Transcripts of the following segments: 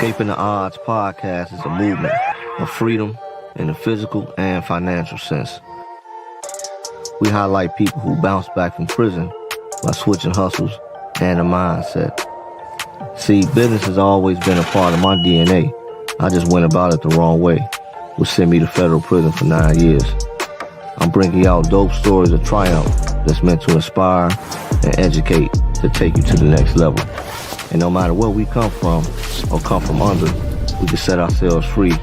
Escaping the Odds podcast is a movement of freedom in the physical and financial sense. We highlight people who bounce back from prison by switching hustles and a mindset. See, business has always been a part of my DNA. I just went about it the wrong way, which sent me to federal prison for 9 years. I'm bringing out dope stories of triumph that's meant to inspire and educate to take you to the next level. And no matter where we come from or come from under, we can set ourselves free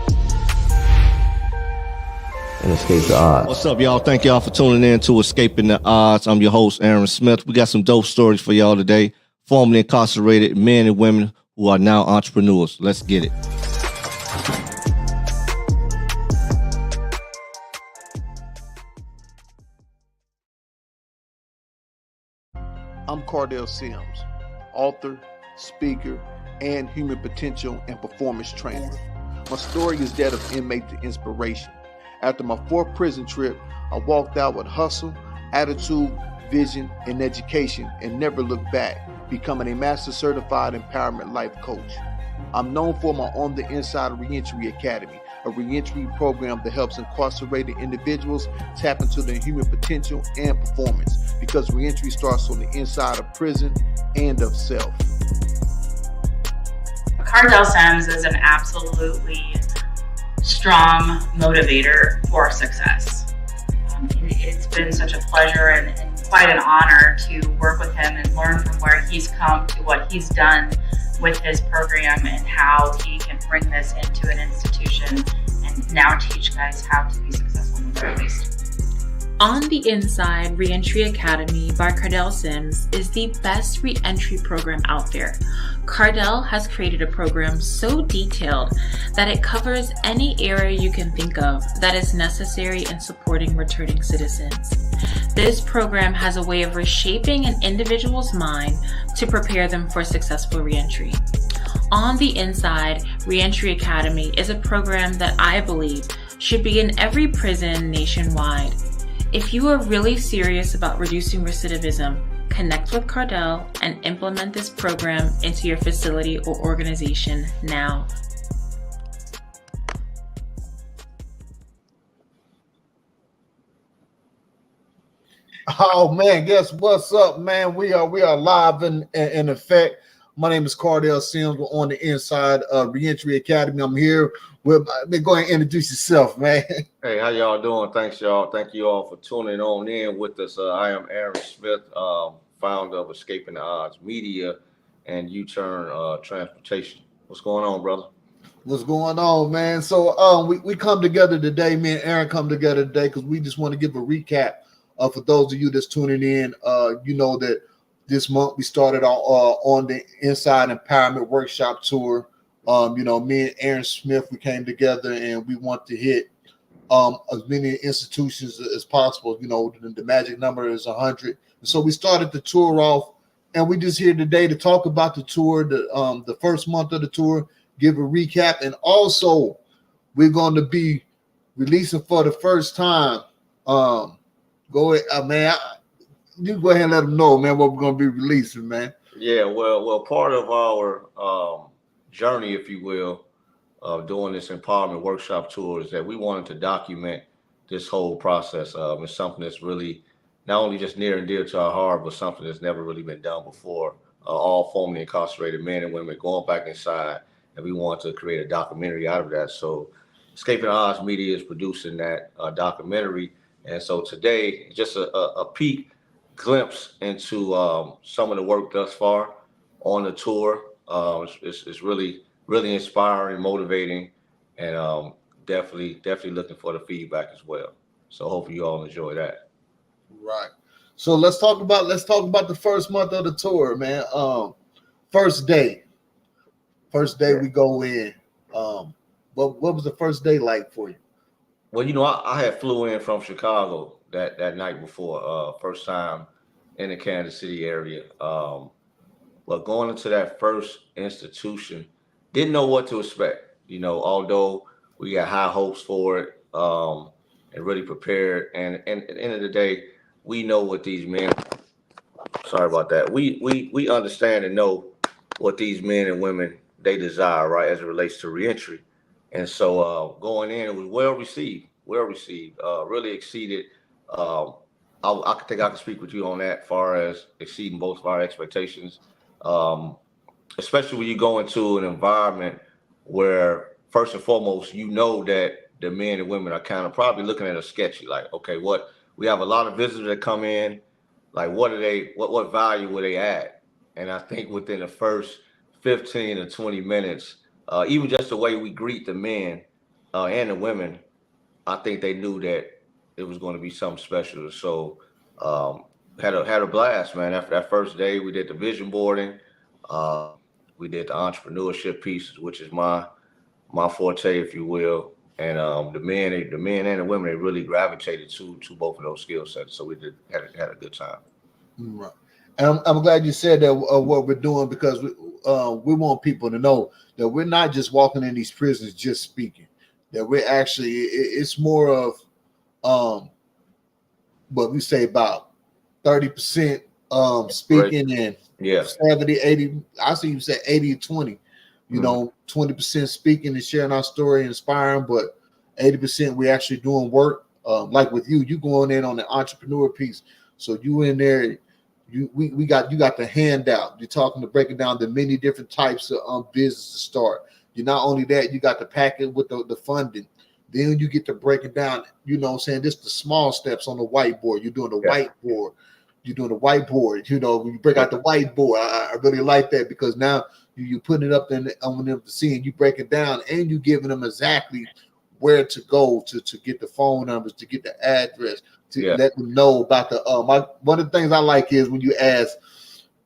and escape the odds. What's up, y'all? Thank y'all for tuning in to Escaping the Odds. I'm your host, Aaron Smith. We got some dope stories for y'all today. Formerly incarcerated men and women who are now entrepreneurs. Let's get it. I'm Kardell Sims, author, speaker, and human potential and performance trainer. My story is that of inmate to inspiration. After my fourth prison trip, I walked out with hustle, attitude, vision, and education and never looked back, becoming a master certified empowerment life coach. I'm known for my On the Inside Reentry Academy, a reentry program that helps incarcerated individuals tap into their human potential and performance, because reentry starts on the inside of prison and of self. Kardell Sims is an absolutely strong motivator for success. It's been such a pleasure and quite an honor to work with him and learn from where he's come to what he's done with his program and how he can bring this into an institution and now teach guys how to be successful in the very least. On the Inside Reentry Academy by Kardell Sims is the best reentry program out there. Kardell has created a program so detailed that it covers any area you can think of that is necessary in supporting returning citizens. This program has a way of reshaping an individual's mind to prepare them for successful reentry. On the Inside Reentry Academy is a program that I believe should be in every prison nationwide. If you are really serious about reducing recidivism, connect with Kardell and implement this program into your facility or organization now. Oh man, guess what's up, man? We are live in effect. My name is Kardell Sims. We're on the Inside Reentry Academy. I'm here with. Go ahead and introduce yourself, man. Hey, how y'all doing? Thanks, y'all. Thank you all for tuning on in with us. I am Aaron Smith, founder of Escaping the Odds Media and U-Turn Transportation. What's going on, brother? What's going on, man? So we come together today. Me and Aaron come together today because we just want to give a recap for those of you that's tuning in. You know that this month we started on the Inside Empowerment Workshop Tour. Me and Aaron Smith, we came together and we want to hit as many institutions as possible. You know, the magic number is 100. And so we started the tour off, and we just here today to talk about the tour, the first month of the tour, give a recap, and also we're going to be releasing for the first time. Go ahead, man. You go ahead and let them know, man, what we're going to be releasing, man. Yeah, well, part of our journey, if you will, of doing this empowerment workshop tour is that we wanted to document this whole process. It's something that's really not only just near and dear to our heart, but something that's never really been done before. All formerly incarcerated men and women going back inside, and we want to create a documentary out of that. So Escaping the Odds Media is producing that documentary. And so today, just a peek glimpse into some of the work thus far on the tour. It's really inspiring, motivating, and definitely looking for the feedback as well. So hopefully you all enjoy that. Right. So let's talk about the first month of the tour, man. First day we go in. What was the first day like for you? Well, I had flew in from Chicago that night before, first time in the Kansas City area. But going into that first institution, didn't know what to expect. Although we got high hopes for it, and really prepared. And at the end of the day, we know what these men. Sorry about that. We understand and know what these men and women they desire, right, as it relates to reentry. And so going in, it was well received, well received, really exceeded. Um, I think I can speak with you on that, far as exceeding both of our expectations. Um, Especially when you go into an environment where first and foremost you know that the men and women are kind of probably looking at us sketchy, like, okay, what, we have a lot of visitors that come in, like what are they, what value will they add? And I think within the first 15 or 20 minutes, even just the way we greet the men and the women, I think they knew that it was going to be something special. So um, had a blast, man. After that first day, we did the vision boarding, we did the entrepreneurship pieces, which is my forte, if you will. And the men and the women, they really gravitated to both of those skill sets. So we had a good time. Right. And I'm glad you said that what we're doing, because we want people to know that we're not just walking in these prisons just speaking. That we're actually, it's more of what we say, about 30% speaking, and Yeah. 70, 80, I see you say 80 to 20, you know, 20% speaking and sharing our story, inspiring, but 80% we're actually doing work. Like with you going in on the entrepreneur piece. So you in there, we got, you got the handout. You're talking to breaking down the many different types of business to start. You not only that, you got the packet with the funding. Then you get to break it down, you know what I'm saying? This the small steps on the whiteboard. You're doing the whiteboard. You're doing the whiteboard. You know, when you break out the whiteboard, I really like that, because now you putting it up there on them to see, and you break it down, and you giving them exactly where to go to get the phone numbers, to get the address, to let them know about the one of the things I like is when you ask,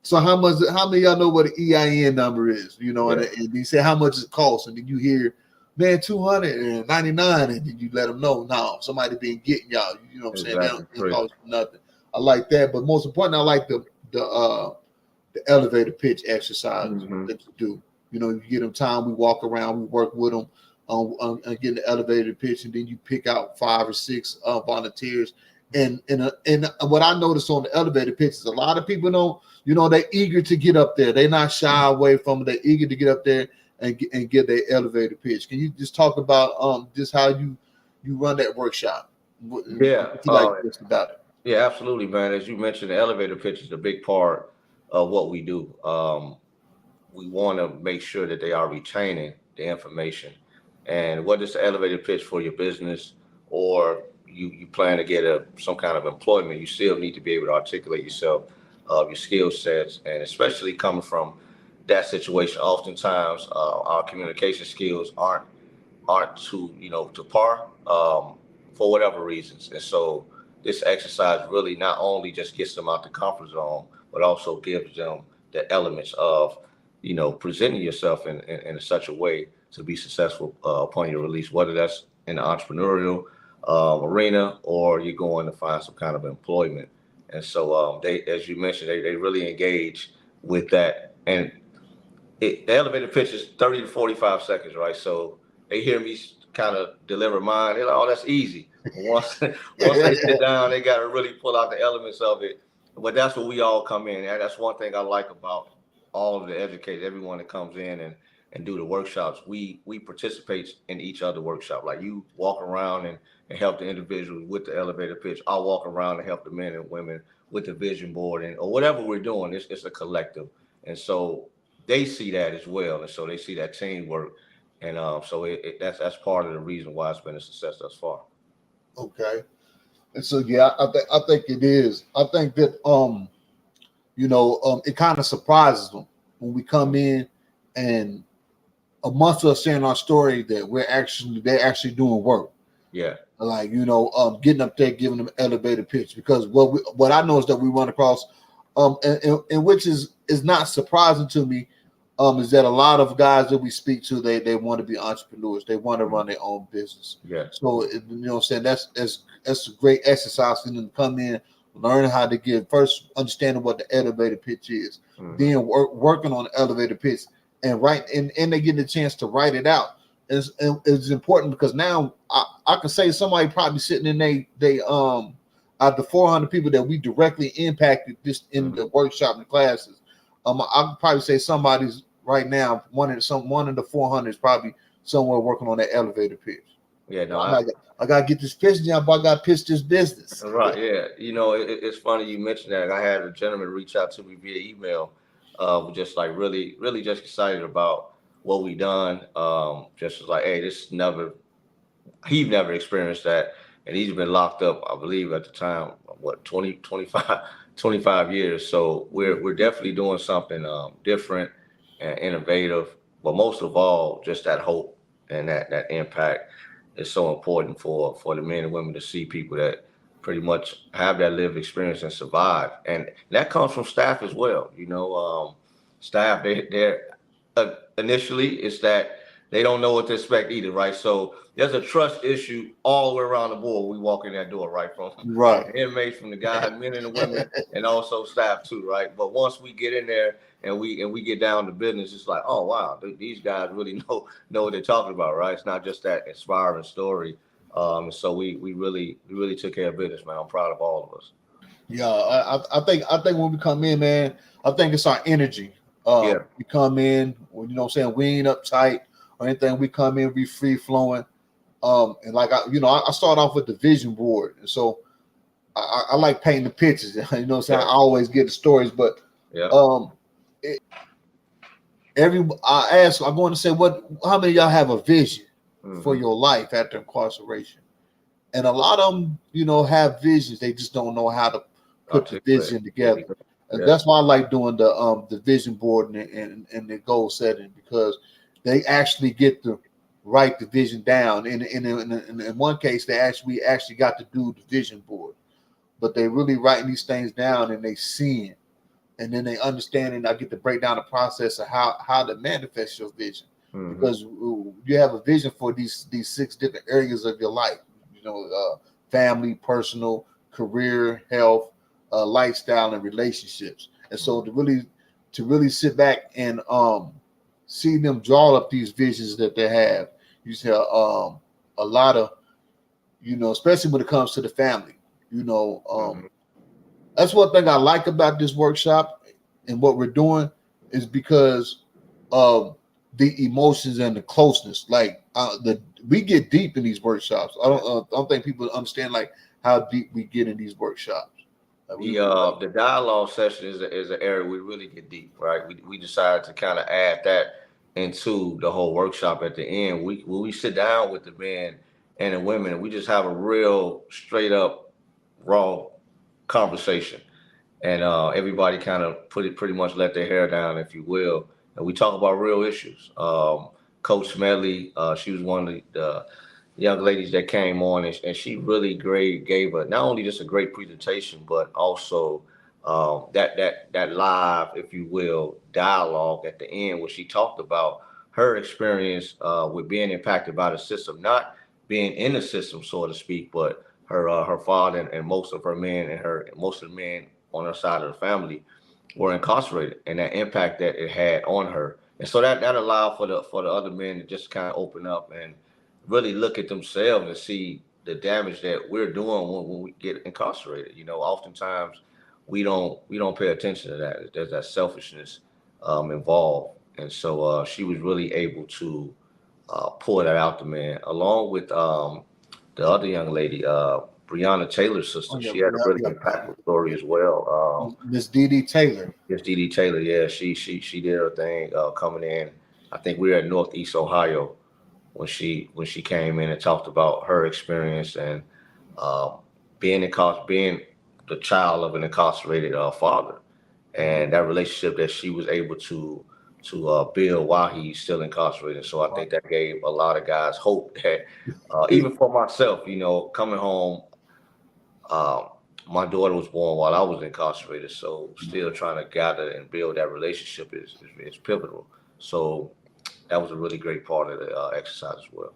so how many of y'all know what an EIN number is? You know, and you say how much it costs, and then you hear, man, $299, and then you let them know, no, somebody been getting y'all. You know what I'm saying? They don't cost nothing. I like that, but most important, I like the elevator pitch exercise that you do. You know, you get them time, we walk around, we work with them on getting the elevator pitch, and then you pick out 5 or 6 volunteers. And what I noticed on the elevator pitch is a lot of people don't, you know, they're eager to get up there. They're not shy away from it. They're eager to get up there and get their elevator pitch. Can you just talk about just how you run that workshop? What you like this about it? Yeah, absolutely, man. As you mentioned, the elevator pitch is a big part of what we do. We want to make sure that they are retaining the information. And whether it's the elevator pitch for your business, or you plan to get some kind of employment, you still need to be able to articulate yourself, your skill sets, and especially coming from that situation. Oftentimes, our communication skills aren't to par for whatever reasons. And so this exercise really not only just gets them out the comfort zone, but also gives them the elements of, presenting yourself in such a way to be successful upon your release, whether that's in the entrepreneurial arena, or you're going to find some kind of employment. And so they, as you mentioned, they really engage with that. And the elevator pitch is 30 to 45 seconds, right? So they hear me kind of deliver mine. They're like, oh, that's easy. Once they sit down, they got to really pull out the elements of it. But that's where we all come in. And that's one thing I like about all of the educators, everyone that comes in and do the workshops. We participate in each other workshop. Like, you walk around and help the individuals with the elevator pitch. I'll walk around and help the men and women with the vision board, or whatever we're doing. It's a collective. And so they see that as well. And so they see that teamwork. And so that's part of the reason why it's been a success thus far. Okay. And so, I think it is. I think that, it kind of surprises them when we come in, and amongst us sharing our story, that they're actually doing work. Yeah. Like, getting up there, giving them elevator pitch, because what I know is that we run across, and which is not surprising to me, is that a lot of guys that we speak to, they want to be entrepreneurs. They want to run their own business. Yeah. So, what I'm saying, that's a great exercise for them to come in, learn how to give, first understanding what the elevator pitch is, then working on the elevator pitch, and they get the chance to write it out. It's important, because now I can say somebody probably sitting in they out of the 400 people that we directly impacted just in the workshop and classes, I could probably say somebody's right now, one in the 400 is probably somewhere working on that elevator pitch. Yeah, no, I gotta get this pitch down, but I gotta pitch this business. right. Yeah, it's funny you mentioned that. I had a gentleman reach out to me via email, just like really just excited about what we done. Just was like, hey, he's never experienced that, and he's been locked up, I believe, at the time, what 25 years. So we're definitely doing something different and innovative, but most of all, just that hope and that impact is so important for the men and women to see people that pretty much have that lived experience and survive, and that comes from staff as well. Staff they're initially it's that they don't know what to expect either, right? So there's a trust issue all the way around the board. We walk in that door, right? From Right. inmates, from the guys, men and the women, and also staff too, right? But once we get in there and we get down to business, it's like, oh wow, these guys really know what they're talking about, right? It's not just that inspiring story. So we really took care of business, man. I'm proud of all of us. Yeah, I think when we come in, man, I think it's our energy. Yeah. We come in, you know what I'm saying, we ain't uptight or anything. We come in, we free flowing. And like I start off with the vision board. And so I like painting the pictures. You know what I'm saying? Yeah. I always get the stories, but Yeah. I'm going to say how many of y'all have a vision for Mhm. your life after incarceration? And a lot of them, have visions. They just don't know how to put the vision together. And Yeah. that's why I like doing the vision board and the goal setting, because they actually get to write the vision down. In one case, we actually got to do the vision board, but they really writing these things down and they seeing, and then they understand, and I get to break down the process of how to manifest your vision. Mhm. Because you have a vision for these 6 different areas of your life, family, personal, career, health, lifestyle, and relationships. And so to really sit back and see them draw up these visions that they have, you see a lot of, especially when it comes to the family, Mhm. that's one thing I like about this workshop and what we're doing, is because of the emotions and the closeness. Like we get deep in these workshops. I don't think people understand like how deep we get in these workshops. Like, The dialogue session is an area we really get deep, right? We decided to kind of add that into the whole workshop at the end. When we sit down with the men and the women, we just have a real straight up raw conversation, and everybody kind of pretty much let their hair down, if you will, and we talk about real issues. Coach Smedley, she was one of the young ladies that came on, and she really gave a not only just a great presentation, but also that live, if you will, dialogue at the end, where she talked about her experience with being impacted by the system, not being in the system, so to speak, but her father and most of her men and most of the men on her side of the family were incarcerated, and that impact that it had on her. And so that allowed for the other men to just kind of open up and really look at themselves and see the damage that we're doing when we get incarcerated. Oftentimes we don't pay attention to that. There's that selfishness involved, and so she was really able to pull that out the man, along with the other young lady, Breonna Taylor's sister. Oh, yeah, She had a really yeah. impactful story as well. Miss Dee Dee Taylor. Yes, Dee Dee Taylor. Yeah, she did her thing coming in. I think we were at Northeast Ohio when she came in and talked about her experience and uh, being the child of an incarcerated father, and that relationship that she was able to build while he's still incarcerated. So I think that gave a lot of guys hope that even for myself, coming home. Um, my daughter was born while I was incarcerated, so still trying to gather and build that relationship is pivotal. So that was a really great part of the exercise as well.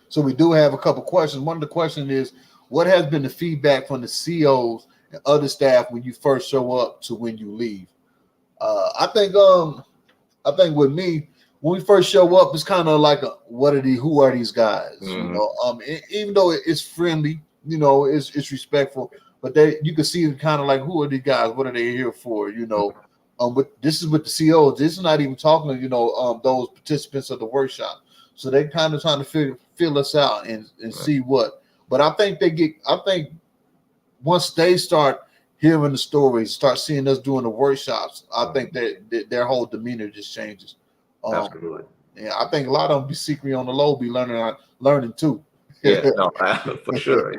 So we do have a couple questions. One of the questions is, what has been the feedback from the COs and other staff when you first show up to when you leave? I think with me, when we first show up, it's kind of like who are these guys? Even though it's friendly, it's respectful, but you can see kind of like, who are these guys? What are they here for? this is with the COs. This is not even talking to those participants of the workshop. So they kind of trying to feel us out and see what. But I think once they start hearing the stories, start seeing us doing the workshops, I think that their whole demeanor just changes. Absolutely. Yeah, I think a lot of them be secretly on the low, be learning too. Yeah, no, for sure.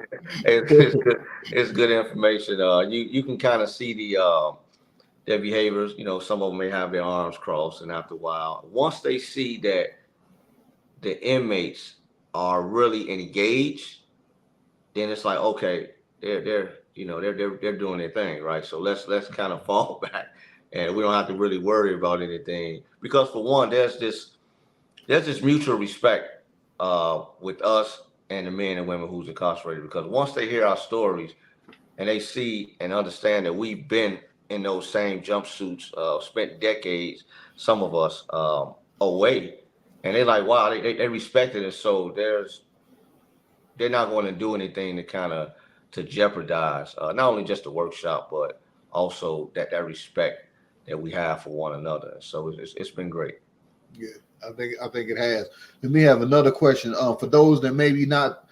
It's good. It's good information. You can kind of see their behaviors. Some of them may have their arms crossed, and after a while, once they see that the inmates are really engaged, then it's like, okay, they're doing their thing, right? So let's kind of fall back, and we don't have to really worry about anything, because for one, there's this mutual respect with us and the men and women who's incarcerated, because once they hear our stories and they see and understand that we've been in those same jumpsuits, spent decades, some of us away, and they're like, wow, they respect it, and so they're not going to do anything to jeopardize not only just the workshop, but also that respect that we have for one another. So it's been great. Yeah, I think it has. Let me have another question. For those maybe not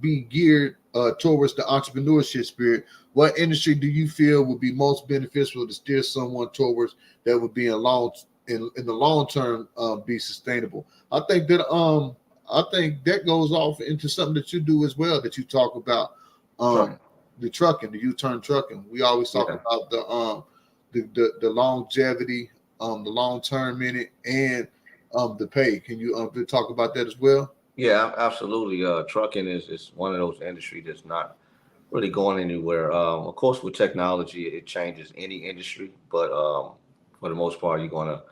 be geared towards the entrepreneurship spirit, what industry do you feel would be most beneficial to steer someone towards that would be in the long term be sustainable? I think that goes off into something that you do as well, that you talk about, the trucking, the U-turn trucking. We always talk about the longevity, the long term in it, and the pay. Can you talk about that as well? Yeah, absolutely. Trucking is one of those industries that's not really going anywhere. Of course, with technology, it changes any industry, but for the most part, you're going to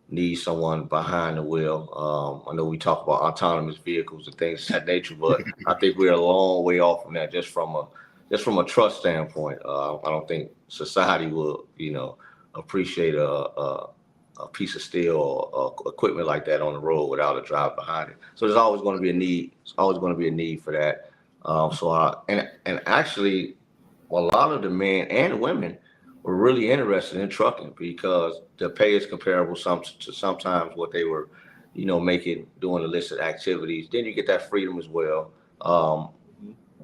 need someone behind the wheel. I know we talk about autonomous vehicles and things of that nature, but I think we're a long way off from that, just from a trust standpoint. I don't think society will, appreciate a piece of steel or equipment like that on the road without a driver behind it. So there's always going to be a need. It's always going to be a need for that. And actually, a lot of the men and women were really interested in trucking, because the pay is comparable to sometimes what they were, making doing illicit activities. Then you get that freedom as well.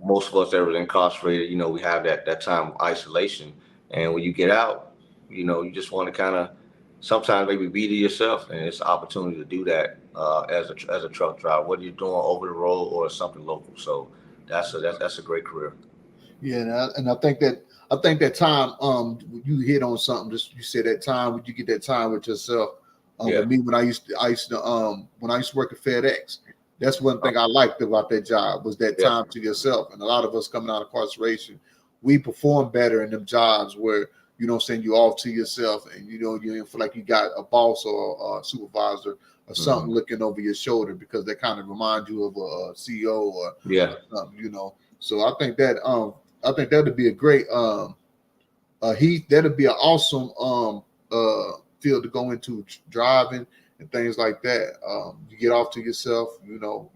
Most of us that were incarcerated, we have that time of isolation, and when you get out, you just want to kind of sometimes maybe be to yourself, and it's an opportunity to do that as a truck driver, whether you're doing over the road or something local. So that's a great career. Yeah, and I think that time you hit on something. Just you said that time when you get that time with yourself. For me, when I used to work at FedEx, that's one thing I liked about that job, was that time to yourself. And a lot of us coming out of incarceration, we perform better in them jobs where you off to yourself, and you don't feel like you got a boss or a supervisor or something looking over your shoulder, because they kind of remind you of a CEO or something. So I think that'd be a great that'd be an awesome field to go into, driving and things like that. You get off to yourself,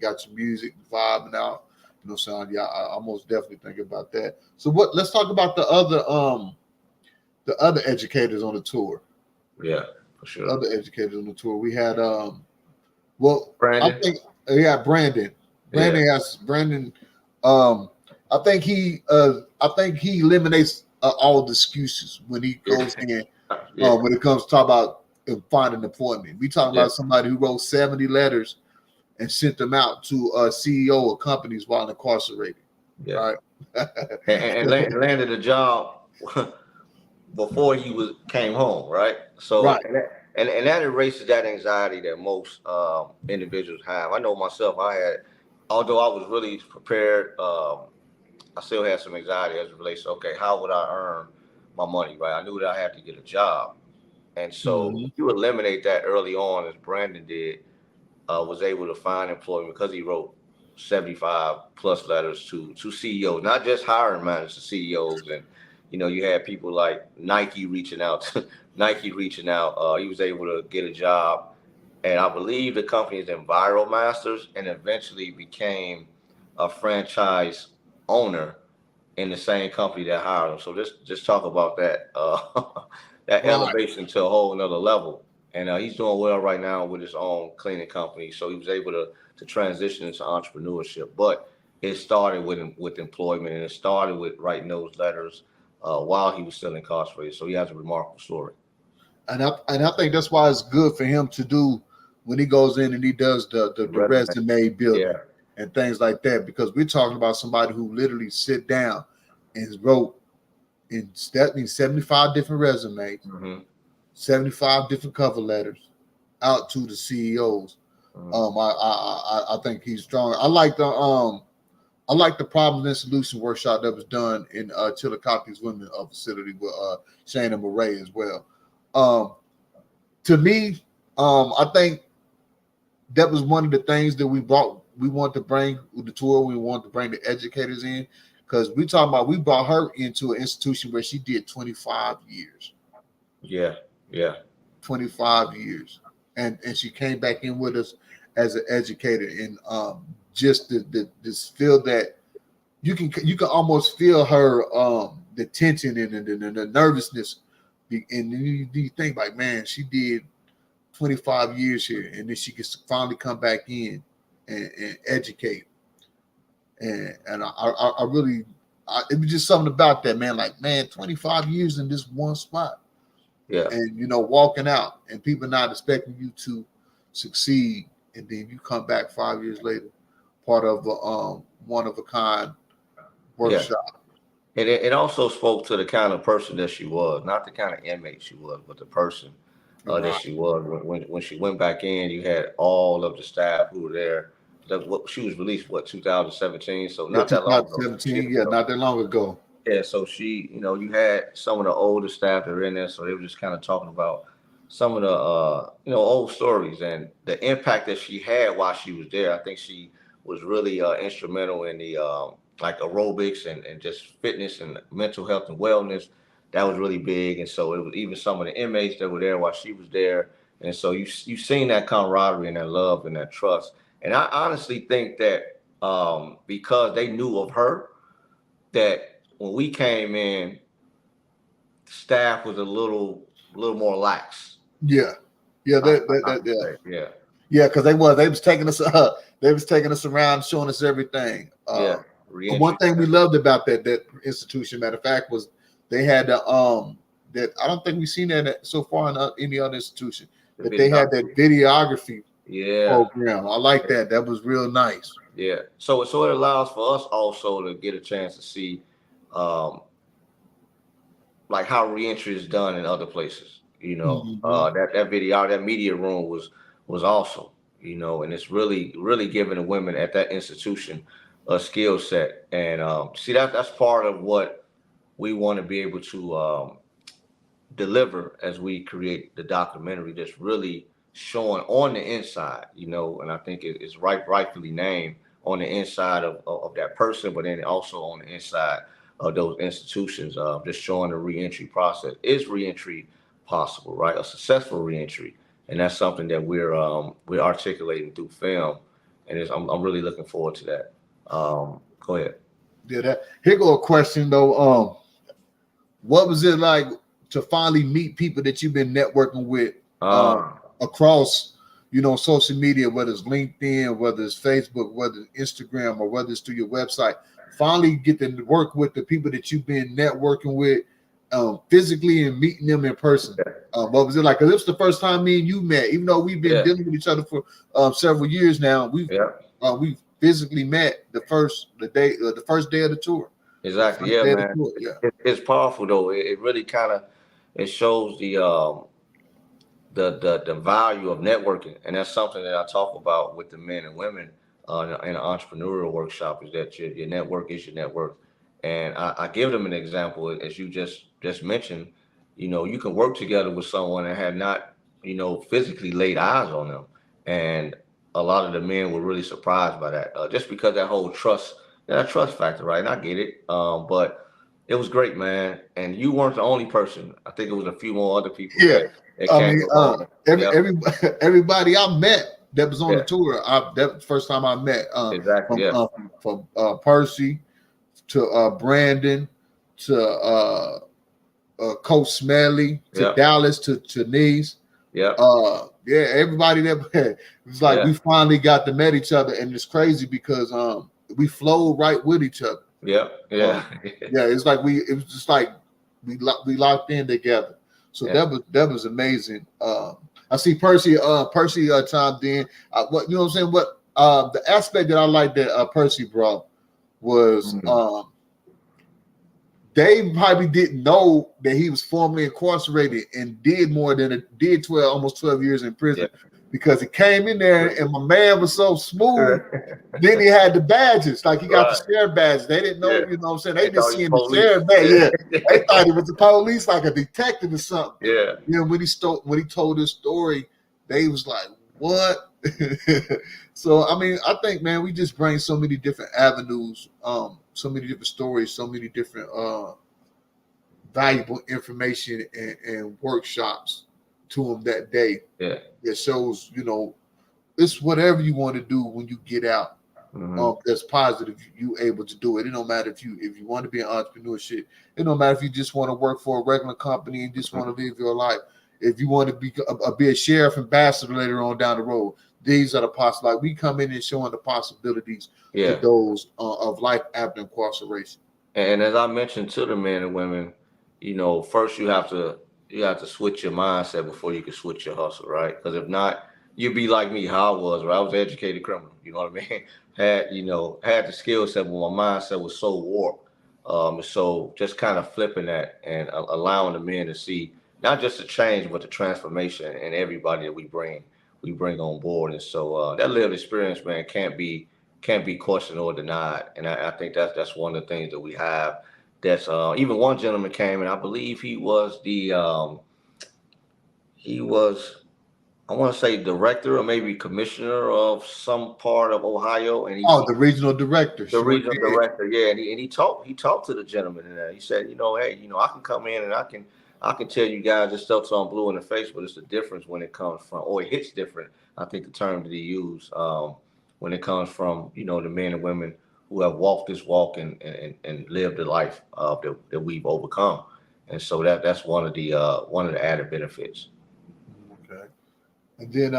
got your music vibing out, so I most definitely think about that. So let's talk about the other educators on the tour. Yeah, for sure. Other educators on the tour. We had Brandon. I think Brandon. Brandon. I think he eliminates all the excuses when he goes in. When it comes to talk about finding employment, we talking about somebody who wrote 70 letters and sent them out to a CEO of companies while incarcerated. Right, and landed a job before he came home, right? So and that erases that anxiety that most individuals have. I know myself, although I was really prepared, I still had some anxiety as it relates to, okay, how would I earn my money, right? I knew that I had to get a job. And so you eliminate that early on, as Brandon did, was able to find employment because he wrote 75 plus letters to CEOs, not just hiring managers, to CEOs. And, you had people like Nike reaching out. He was able to get a job. And I believe the company is EnviroMasters, and eventually became a franchise owner in the same company that hired him. So just talk about that. that Right. elevation to a whole another level. And he's doing well right now with his own cleaning company. So he was able to transition into entrepreneurship. But it started with employment, and it started with writing those letters while he was still incarcerated. So he has a remarkable story. And I think that's why it's good for him to do when he goes in and he does the resume building and things like that, because we're talking about somebody who literally sit down and wrote in 75 different resumes, 75 different cover letters out to the CEOs. I think he's strong. I like the problem and solution workshop that was done in Chillicote's women's facility with Shana Murray as well. To me, I think that was one of the things that we want to bring with the tour. We want to bring the educators in, because we brought her into an institution where she did 25 years. Yeah. 25 years. And she came back in with us as an educator, and just this feel that you can almost feel her the tension and the nervousness. And you think like, man, she did 25 years here, and then she can finally come back in and educate. And I really, it was just something about that, man. Like, man, 25 years in this one spot. Yeah. And, walking out and people not expecting you to succeed. And then you come back 5 years later, part of a one of a kind workshop. And it also spoke to the kind of person that she was, not the kind of inmate she was, but the person that she was. When she went back in, you had all of the staff who were there. She was released, 2017? So not that long ago. 2017, not that long ago. Yeah, so she, you had some of the older staff that were in there, so they were just kind of talking about some of the, old stories and the impact that she had while she was there. I think she was really instrumental in the like aerobics and just fitness and mental health and wellness. That was really big. And so it was even some of the inmates that were there while she was there. And so you've seen that camaraderie and that love and that trust. And I honestly think that because they knew of her, that when we came in, staff was a little more lax. Yeah, because they was taking us around, showing us everything. One thing we loved about that institution, matter of fact, was they had that I don't think we've seen that so far in any other institution, that they had that videography program. I like that. That was real nice. Yeah. So it allows for us also to get a chance to see like how reentry is done in other places. That video, that media room was awesome. And it's really giving the women at that institution a skill set. And see, that's part of what we want to be able to deliver as we create the documentary, that's really showing on the inside, and I think it's rightfully named on the inside of that person, but then also on the inside of those institutions, just showing the reentry process. Is reentry possible, right? A successful reentry. And that's something that we're articulating through film. And I'm really looking forward to that. Go ahead. Yeah, here go a question though. What was it like to finally meet people that you've been networking with across, social media, whether it's LinkedIn, whether it's Facebook, whether it's Instagram, or whether it's through your website? Finally get to work with the people that you've been networking with physically and meeting them in person. What was it like? Because it was the first time me and you met, even though we've been dealing with each other for several years now. We've physically met the first day of the tour. Exactly. Yeah, man. It's powerful though. It really kind of shows the value of networking, and that's something that I talk about with the men and women in an entrepreneurial workshop, is that your network is your network. And I give them an example, as you just mentioned. You can work together with someone and have not, physically laid eyes on them. And a lot of the men were really surprised by that, just because that whole trust factor, right? And I get it, but it was great, man. And you weren't the only person. I think it was a few more other people. Everybody I met that was on the tour, that was the first time I met. From Percy to Brandon to Coach Smedley to Yep. Dallas to Nice. Yep. Yeah, everybody that it's like we finally got to met each other, and it's crazy because we flowed right with each other. Yep. Yeah. Yeah, it's like it was just like we locked in together. So that was amazing. I see Percy chimed in. What you know what I'm saying? What the aspect that I like that Percy brought was Dave probably didn't know that he was formerly incarcerated and did almost 12 years in prison because he came in there and my man was so smooth. Then he had the badges, like he got the sheriff badges. They didn't know, you know what I'm saying? They just seen the sheriff badge. Yeah. They thought he was the police, like a detective or something. Yeah. You know, when he told his story, they was like, what? So I mean, I think, man, we just bring so many different avenues, so many different stories, so many different valuable information and workshops to them that day. Yeah. That shows, you know, it's whatever you want to do when you get out. That's positive. You able to do it. It don't matter if you want to be an entrepreneurship. It don't matter if you just want to work for a regular company and just want to live your life. If you want to be a sheriff ambassador later on down the road, these are the possible. Like we come in and showing the possibilities to those of life after incarceration. And as I mentioned to the men and women, you know, first you have to switch your mindset before you can switch your hustle, right? Because if not, you'd be like me, how I was, right? I was an educated criminal, you know what I mean? Had the skill set, but my mindset was so warped. So just kind of flipping that and allowing the men to see not just the change, but the transformation in everybody that we bring on board. And so that lived experience, man, can't be questioned or denied. And I think that's one of the things that we have. That's even one gentleman came, and I believe he was I want to say director or maybe commissioner of some part of Ohio. And the regional director. The regional director, yeah. And he talked to the gentleman, and he said, hey, I can come in and I can tell you guys this stuff till I'm blue in the face, but it's the difference when it comes from, or it hits different. I think the term that he used when it comes from, the men and women who have walked this walk and lived the life that we've overcome. And so that's one of the added benefits. Okay. And then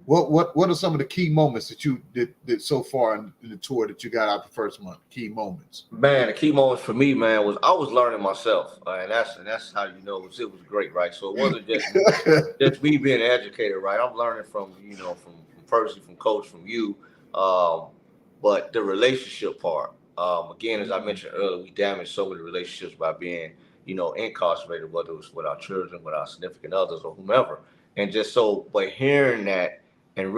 what are some of the key moments that you did so far in the tour that you got out the first month? Key moments. Man, the key moments for me, man, was I was learning myself, and that's how it was great, right? So it wasn't just me being an educator, right? I'm learning from from Percy, from Coach, from you, but the relationship part. Again, as I mentioned earlier, we damage so many relationships by being incarcerated, whether it was with our children, with our significant others, or whomever. And just but hearing that and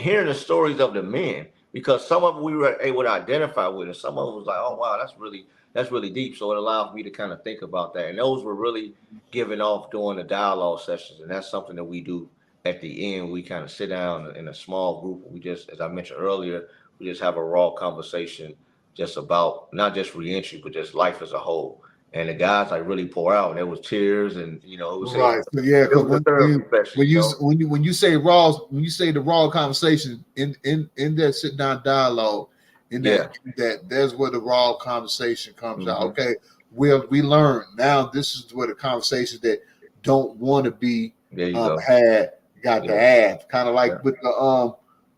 hearing the stories of the men, because some of them we were able to identify with, and some of them was like, oh wow, that's really deep. So it allowed me to kind of think about that. And those were really given off during the dialogue sessions, and that's something that we do at the end. We kind of sit down in a small group. We just, as I mentioned earlier, we just have a raw conversation just about not just reentry, but just life as a whole. And the guys really pour out, and there was tears, and it was right. So yeah, because when you say the raw conversation in that sit down dialogue, that there's where the raw conversation comes out. Okay, we learn now. This is where the conversations that don't want to be had got to have, kind of like with the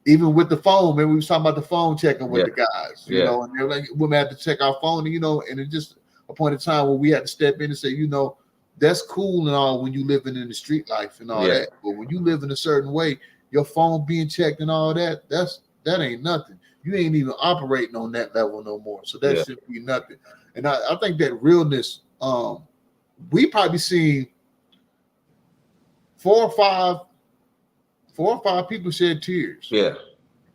even with the phone. Maybe we was talking about the phone checking with the guys, and they're like, we had to check our phone, and it just a point in time where we had to step in and say, that's cool and all when you living in the street life and all that, but when you live in a certain way, your phone being checked and all that, that ain't nothing. You ain't even operating on that level no more. So that should be nothing. And I think that realness, we probably seen 4 or 5 people shed tears. Yeah.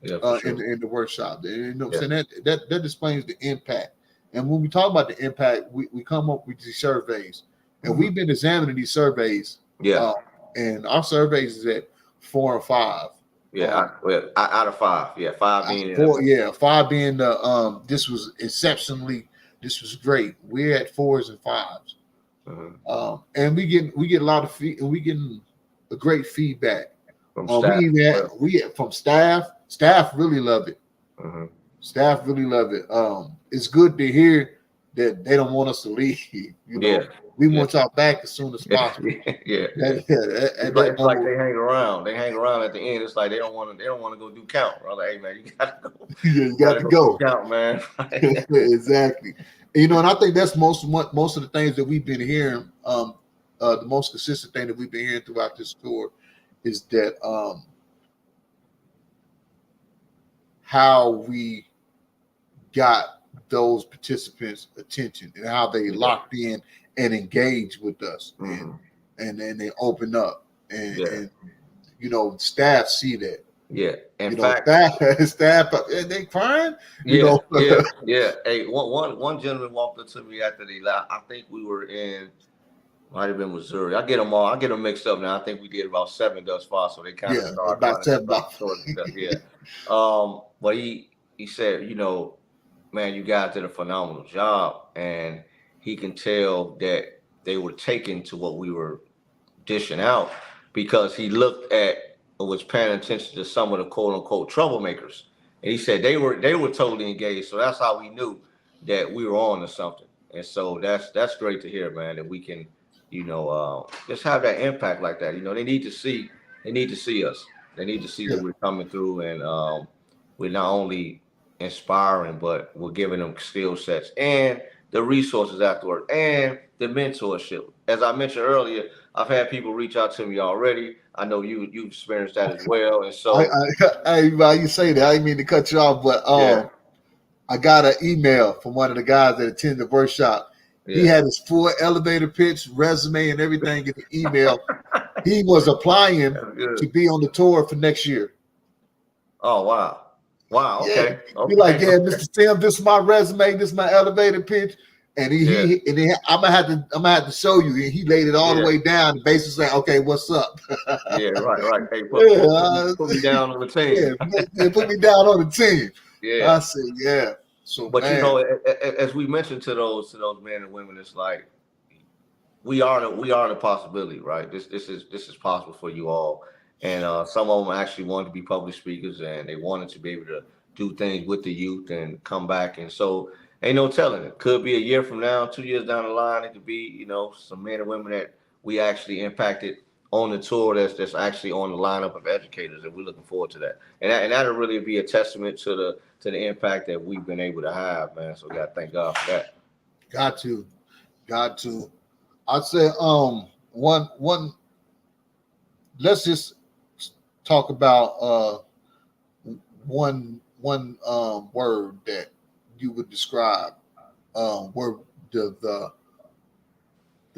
Sure. in the workshop. And saying that displays the impact. And when we talk about the impact, we come up with these surveys, and we've been examining these surveys. Yeah. And our surveys is at 4 or 5. Yeah. Out of 5. Yeah. 5 being 4. Yeah. 5 being the this was great. We're at 4s and 5s. Mm-hmm. And we get a lot of we getting a great feedback from staff. From staff. Staff really love it. Mm-hmm. Staff really love it. It's good to hear that they don't want us to leave. You know, Yeah. we want y'all back as soon as possible. Yeah. It's like they hang around. They hang around at the end. It's like they don't want to go do count. I'm like, hey man, you gotta go. Yeah, you got to go. Do count, man. Exactly. You know, and I think that's most of the things that we've been hearing. The most consistent thing that we've been hearing throughout this tour is that how we got those participants' attention and how they locked in and engaged with us, and then they open up, and you know, staff see that. Yeah, in fact, staff, they crying. Yeah. Hey, one gentleman walked up to me after they left. I think we were in, might have been Missouri. I get them all. I get them mixed up now. I think we did about 7 thus far, so they kind of started about 7. Yeah. But he said, you know, man, you guys did a phenomenal job, and he can tell that they were taken to what we were dishing out because he looked at was paying attention to some of the quote unquote troublemakers, and he said they were totally engaged. So that's how we knew that we were on to something. And so that's great to hear, man, that we can, you know, just have that impact like that. You know, they need to see us. They need to see that we're coming through, and we're not only inspiring, but we're giving them skill sets and the resources afterward and the mentorship. As I mentioned earlier, I've had people reach out to me already. I know you've experienced that as well. And so you say that, I didn't mean to cut you off, but I got an email from one of the guys that attended the workshop. Yeah. He had his full elevator pitch, resume, and everything in the email. He was applying to be on the tour for next year. Oh, wow. Wow. Okay. Yeah. Be like, yeah, Mr. Tim, this is my resume, this is my elevator pitch. And I'm gonna have to show you. And he laid it all the way down and basically saying, okay, what's up? Right. Hey, put me down on the team. Put me down on the team. Yeah. I said, yeah. So, but you know, as we mentioned to those men and women, it's like we are the possibility, right? This is possible for you all. And some of them actually wanted to be public speakers, and they wanted to be able to do things with the youth and come back. And so ain't no telling. It could be a year from now, 2 years down the line. It could be, you know, some men and women that we actually impacted on the tour that's actually on the lineup of educators, and we're looking forward to that. And that'll really be a testament to the impact that we've been able to have, man. So we gotta thank God for that. Got to. I'd say one. Let's just talk about one word that you would describe where the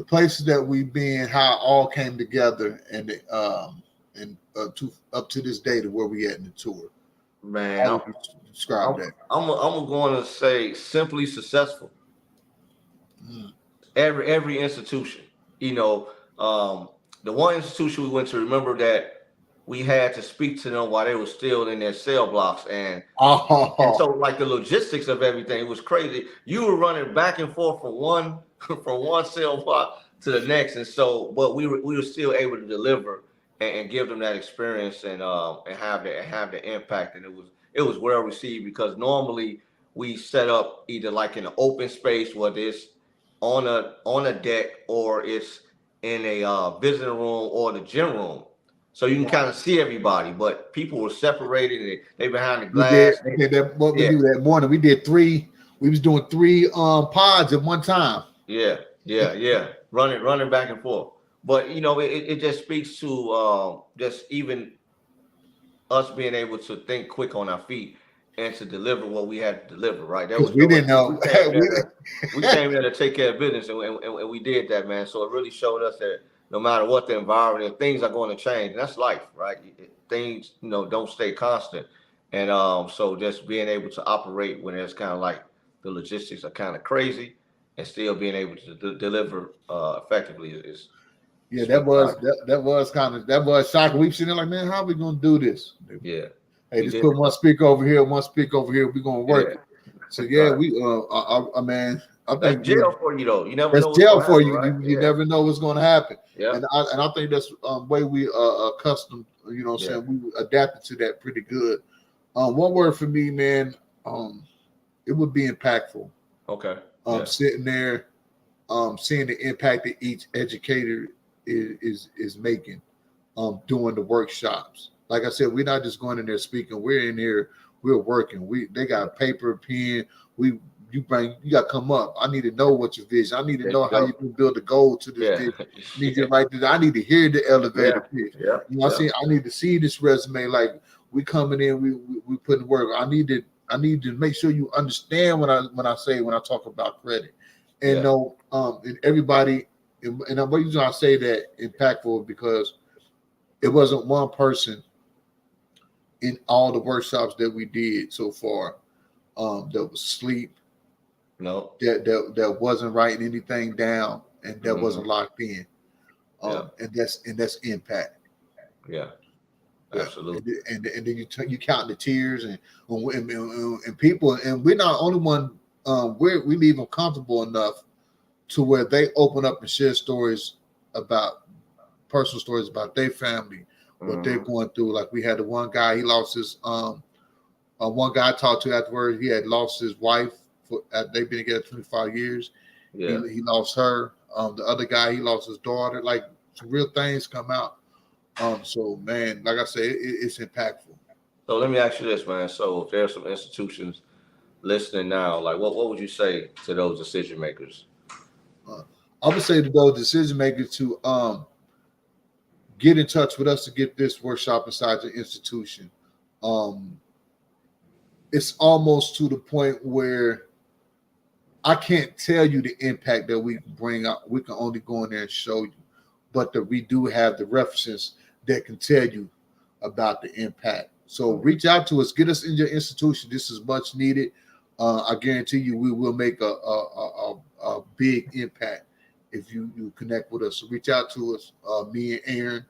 places that we've been, how it all came together, and up to this day to where we at in the tour. Man, how would you describe that? I'm going to say simply successful. Every institution, you know, the one institution we went to, remember that we had to speak to them while they were still in their cell blocks, and so like the logistics of everything, it was crazy. You were running back and forth from one cell block to the next, and so but we were still able to deliver and give them that experience and have the impact, and it was well received because normally we set up either like in an open space, whether it's on a deck or it's in a visiting room or the gym room. So you can kind of see everybody, but people were separated and they behind the glass. We did that morning. We did 3. We was doing 3 pods at one time. Yeah. Running back and forth. But you know, it just speaks to just even us being able to think quick on our feet and to deliver what we had to deliver. Right? That was we didn't know. We came there to take care of business, and we did that, man. So it really showed us that no matter what the environment, things are going to change. And that's life, right? Things, you know, don't stay constant. And so just being able to operate when it's kind of like the logistics are kind of crazy and still being able to deliver effectively is. Yeah, that was shocking. We've seen it like, man, how are we going to do this? Yeah. Hey, just put one speaker over here, one speaker over here. We're going to work it. So yeah, we man, I think that's jail for you though. You never know. That's jail for you. Right? You never know what's going to happen. Yeah. And I think that's way we accustomed. You know, saying we adapted to that pretty good. One word for me, man, it would be impactful. Okay. Sitting there, seeing the impact that each educator is making, doing the workshops. Like I said, we're not just going in there speaking. We're in here, we're working. They got paper, pen. You got to come up. I need to know what your vision. I need to know how you can build a goal to this vision. I need to write this. I need to hear the elevator pitch. You know what I'm saying? I need to see this resume. Like we coming in, we putting work. I need to make sure you understand when I talk about credit. And and everybody, and the reason I say that impactful because it wasn't one person in all the workshops that we did so far that was asleep. No, that wasn't writing anything down and that wasn't locked in. And that's impact. Yeah, absolutely. And then you count the tears and people, and we're not only one. We leave them comfortable enough to where they open up and share stories about personal stories about their family, what they're going through. Like we had the one guy, he lost his one guy I talked to afterwards, he had lost his wife. They've been together 25 years. Yeah. He lost her. The other guy, he lost his daughter. Like some real things come out. So man, like I said, it's impactful. So let me ask you this, man. So if there's some institutions listening now, like what would you say to those decision makers? I would say to those decision makers to get in touch with us to get this workshop inside your institution. It's almost to the point where I can't tell you the impact that we can bring out. We can only go in there and show you, but we do have the references that can tell you about the impact. So reach out to us, get us in your institution. This is much needed. I guarantee you, we will make a big impact if you connect with us. So reach out to us, me and Aaron,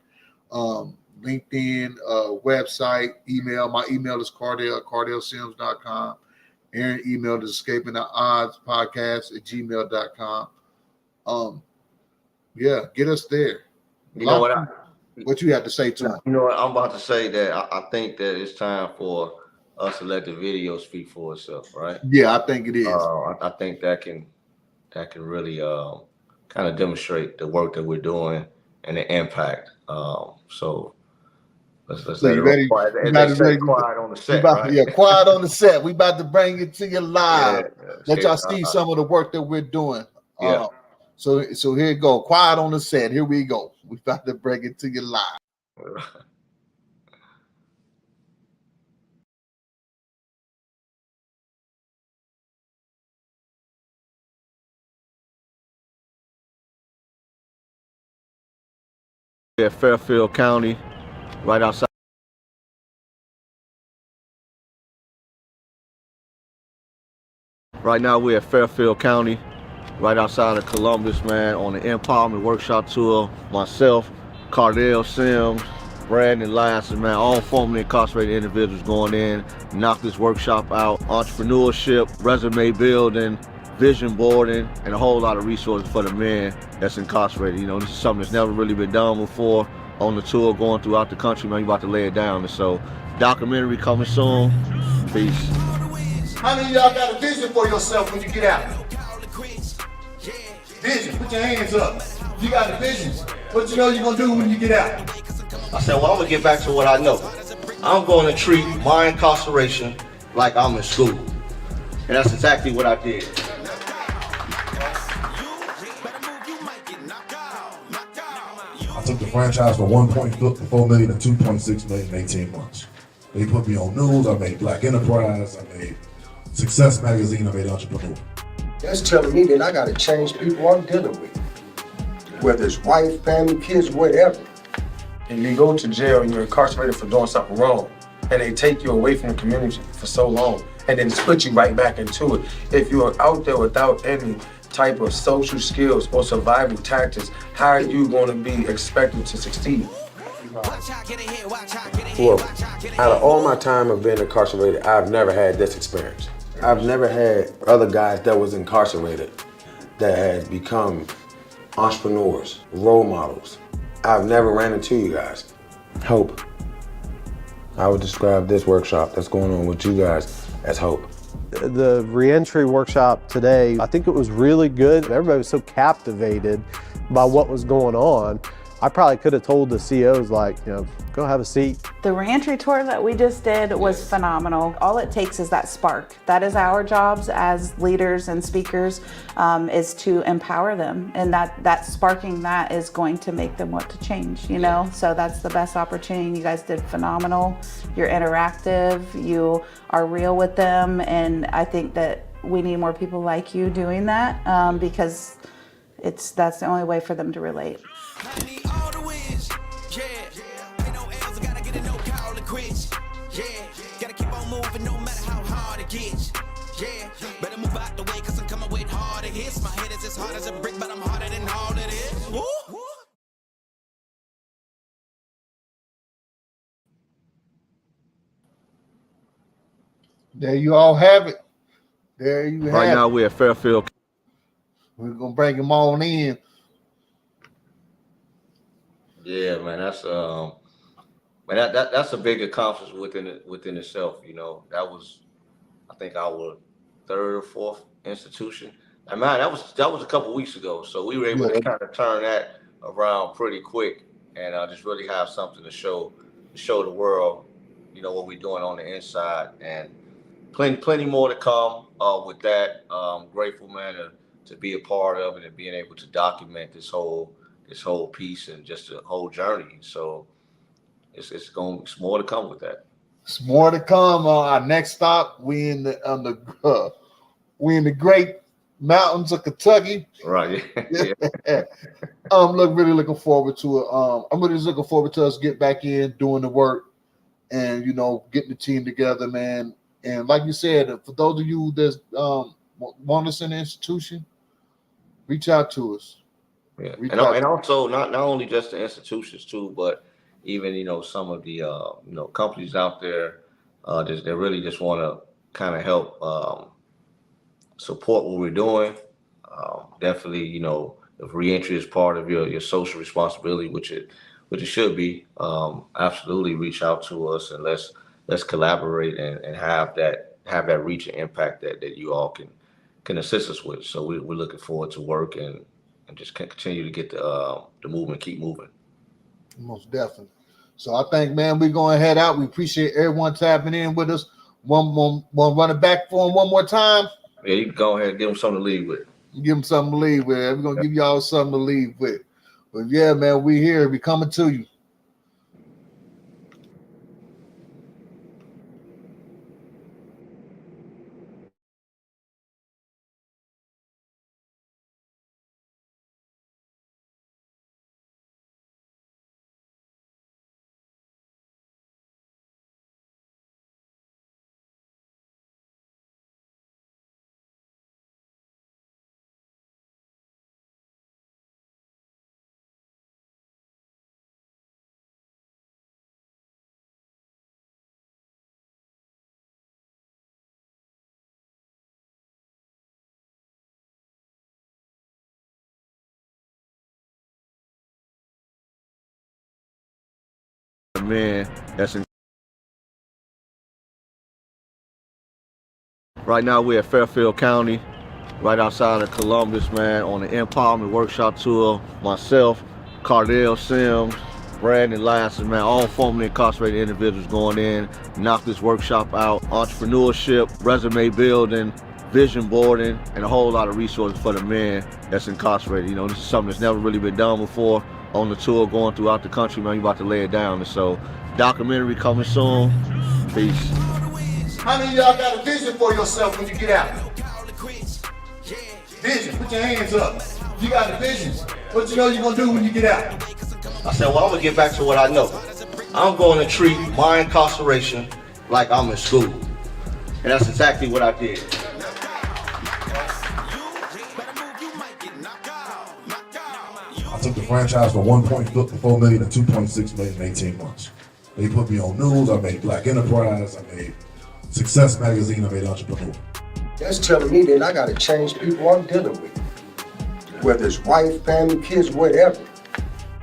LinkedIn, website, email. My email is Kardell, KardellSims.com. Aaron email is escaping the odds podcast at gmail.com. Yeah, get us there. You know what you have to say to them? You know what I'm about to say that I think that it's time for us to let the video speak for itself, right? Yeah, I think it is. I think that can really kind of demonstrate the work that we're doing and the impact. So let's let it quiet. Quiet on the set, right? Yeah, quiet on the set. We about to bring it to you live. Let y'all see some of the work that we're doing. So here you go. Quiet on the set. Here we go. We about to bring it to you live. At Fairfield County, right outside. Right now we're at Fairfield County, right outside of Columbus, man, on the Empowerment Workshop Tour. Myself, Kardell Sims, Brandon Lasson, man, all formerly incarcerated individuals going in, knock this workshop out. Entrepreneurship, resume building, vision boarding, and a whole lot of resources for the men that's incarcerated. You know, this is something that's never really been done before on the tour, going throughout the country, man. You about to lay it down. And so, documentary coming soon. Peace. How many of y'all got a vision for yourself when you get out? Vision, put your hands up. You got a vision. What you know you're gonna do when you get out? I said, well, I'm gonna get back to what I know. I'm going to treat my incarceration like I'm in school. And that's exactly what I did. I took the franchise from 1.4 million to 2.6 million in 18 months. They put me on news, I made Black Enterprise, I made Success Magazine, I made Entrepreneur. That's telling me that I gotta change people I'm dealing with. Whether it's wife, family, kids, whatever. And you go to jail and you're incarcerated for doing something wrong, and they take you away from the community for so long, and then split you right back into it. If you are out there without any type of social skills or survival tactics, how are you going to be expected to succeed? Well, out of all my time of being incarcerated, I've never had this experience. I've never had other guys that was incarcerated that has become entrepreneurs, role models. I've never ran into you guys. Hope. I would describe this workshop that's going on with you guys as hope. The reentry workshop today, I think it was really good. Everybody was so captivated by what was going on. I probably could have told the CEOs, like, go have a seat. The reentry tour that we just did was phenomenal. All it takes is that spark. That is our jobs as leaders and speakers, is to empower them. And that sparking that is going to make them want to change, So that's the best opportunity. You guys did phenomenal. You're interactive, you are real with them. And I think that we need more people like you doing that, because that's the only way for them to relate. I need all the wins, yeah. Ain't no L's, I gotta get it, no call to quits, yeah. Gotta keep on moving no matter how hard it gets, yeah. Better move out the way, cause I'm coming with harder hits. My head is as hard as a brick, but I'm harder than all it is. Woo! There you all have it. There you have it. Right now we're at Fairfield. We're gonna bring them on in. Yeah, man, that's that's a big accomplishment within itself. That was, I think, our third or fourth institution. And man, that was a couple weeks ago, so we were able to kind of turn that around pretty quick, and just really have something to show the world, what we're doing on the inside, and plenty more to come with that. Grateful, man, to be a part of it and being able to document this whole piece and just the whole journey. So it's more to come with that. It's more to come. Our next stop, we in the great mountains of Kentucky. Right. Yeah. I'm really looking forward to it. I'm really just looking forward to us get back in doing the work and getting the team together, man. And like you said, for those of you that want us in the institution, reach out to us. Yeah, and also not only just the institutions too, but even some of the companies out there that really just want to kind of help support what we're doing. Definitely, if reentry is part of your social responsibility, which it should be, absolutely reach out to us and let's collaborate and have that reach and impact that you all can assist us with. So we're looking forward to work and just continue to get the movement keep moving. Most definitely. So I think, man, we're going to head out. We appreciate everyone tapping in with us. One run it back for them one more time. Yeah, you can go ahead and give them something to leave with. Give them something to leave with. We're going to give y'all something to leave with. But yeah, man, we here. We coming to you. Man, right now we're at Fairfield County, right outside of Columbus, man, on the Empowerment Workshop Tour. Myself, Kardell Sims, Brandon Lasson, man, all formerly incarcerated individuals going in, knock this workshop out. Entrepreneurship, resume building, vision boarding, and a whole lot of resources for the men that's incarcerated. This is something that's never really been done before. On the tour, going throughout the country, man, you about to lay it down. And so, documentary coming soon. Peace. How many of y'all got a vision for yourself when you get out? Vision, put your hands up. You got a vision. What you know you're going to do when you get out? I said, well, I'm going to get back to what I know. I'm going to treat my incarceration like I'm in school. And that's exactly what I did. I took the franchise from 1.4 million to 2.6 million in 18 months. They put me on news, I made Black Enterprise, I made Success Magazine, I made Entrepreneur. That's telling me that I gotta change people I'm dealing with. Whether it's wife, family, kids, whatever.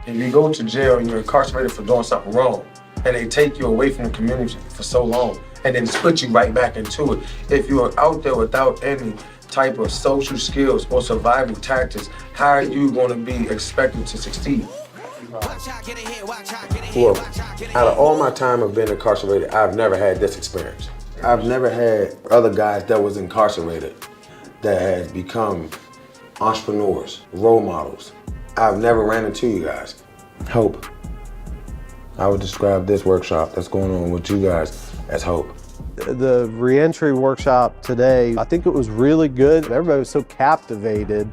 If you go to jail and you're incarcerated for doing something wrong, and they take you away from the community for so long, and then just put you right back into it. If you're out there without any type of social skills or survival tactics, how are you going to be expected to succeed? Well, out of all my time of being incarcerated, I've never had this experience. I've never had other guys that was incarcerated that has become entrepreneurs, role models. I've never ran into you guys. Hope. I would describe this workshop that's going on with you guys as hope. The reentry workshop today, I think it was really good. Everybody was so captivated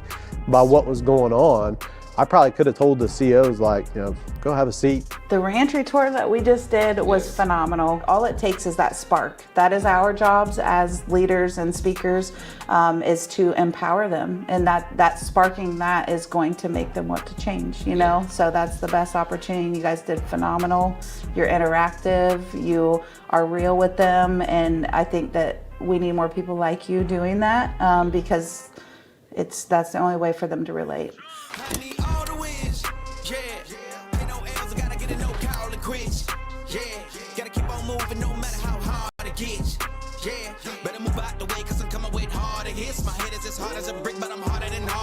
by what was going on. I probably could have told the CEOs, like, go have a seat. The reentry tour that we just did was phenomenal. All it takes is that spark. That is our jobs as leaders and speakers, is to empower them. And that sparking that is going to make them want to change, So that's the best opportunity. You guys did phenomenal. You're interactive. You are real with them. And I think that we need more people like you doing that, because that's the only way for them to relate. I need all the wins, yeah. Ain't no L's, I gotta get it, no call and quits, yeah. Gotta keep on moving no matter how hard it gets, yeah. Better move out the way, cause I'm coming with harder hits. My head is as hard as a brick, but I'm harder than hard.